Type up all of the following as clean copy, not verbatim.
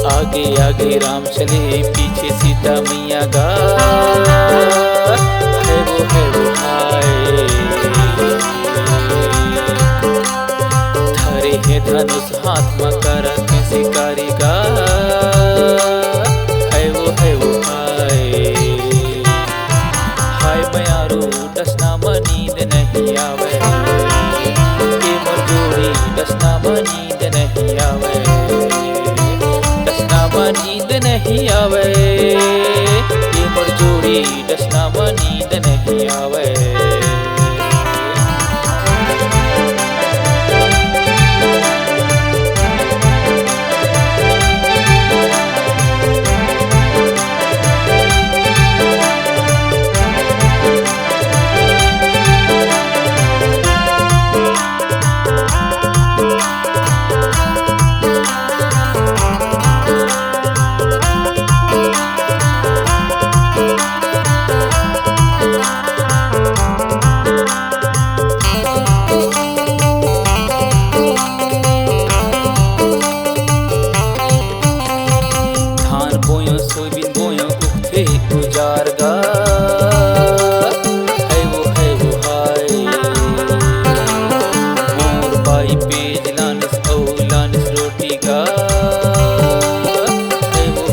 आगे आगे राम चले पीछे सीता मैया गा है वो हाय। धरे है धनुष हाथ में करा के शिकारी गा है वो हाय। हाय मयारू दसना में नींद नहीं आवे के मोर जोड़ी दसना में नींद नहीं आवे नींद नहीं आवे ये मोर जोड़ी दसना में नींद नहीं आवे। सोयाबीन बोयो उगते गुजार गा है वो हाय। मोर बाई पेज लानिस औ लानिस रोटी गा है वो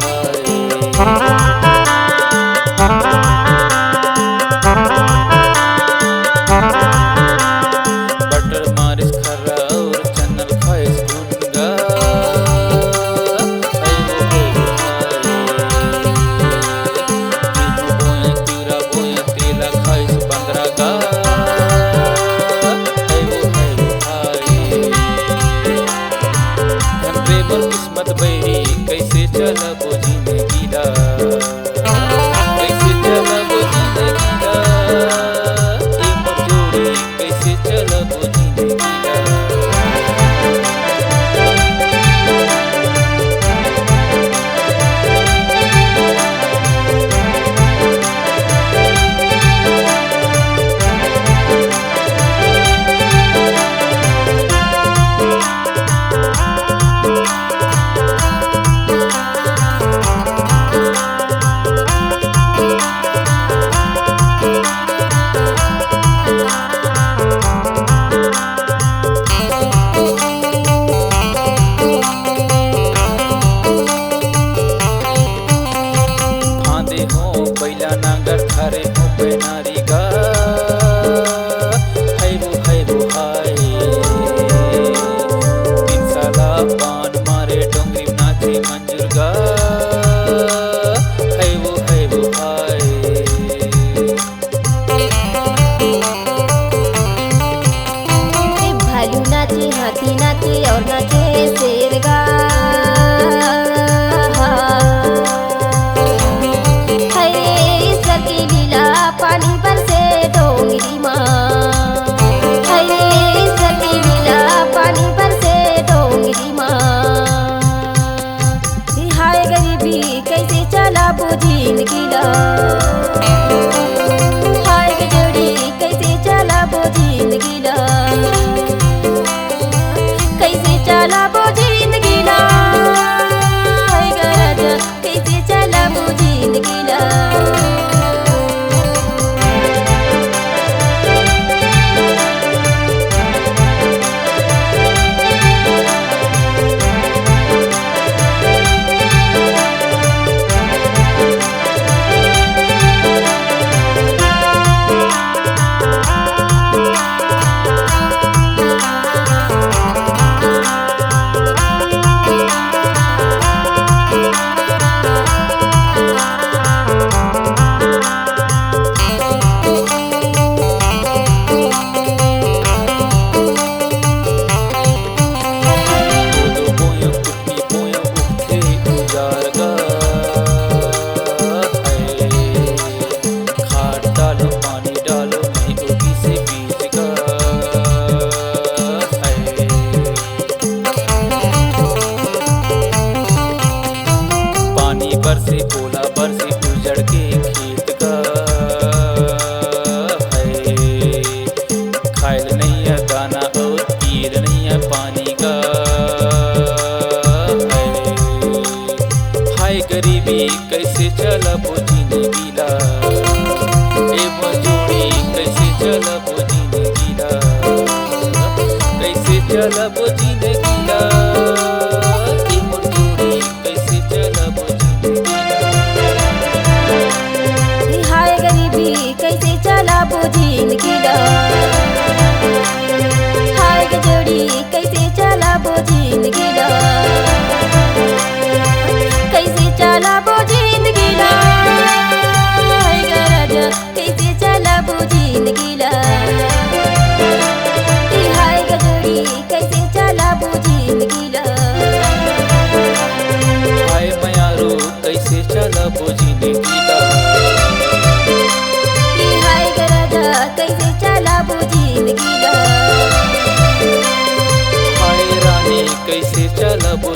हाय। बटर मारिस खर्रा और चन्नल खाइस भुन गा किस्मत बैरी कैसे चला बोझी में गिरा कैसे चला बोझी में गिरा ये मोर जोड़ी कैसे चला बोझी में गिरा। बैला नागर थारे हो बेनारी गा है वो हाय। तीन साला पान मारे डोंगरी नाचे मंजूर गा है वो हाय। भालू नाचे हाथी नाचे और नाचे शेर गा पानी चलबो जिंदगीला के मोर जोड़ी कैसे चलबो जिंदगीला हाय गरीबी कैसे चलाबो जिंदगीला हाय गे जोड़ी कैसे चलाबो जिंदगीला कैसे चलाबो जिंदगीला हाय गे राजा कैसे चलाबो जिंदगीला हाय गे जोड़ी कैसे चलाबो जिंदगीला हाय मयारो कैसे चलबो जिंदगीला हाय गे राजा कैसे चलाबो जिंदगीला हाय रानी कैसे चलबो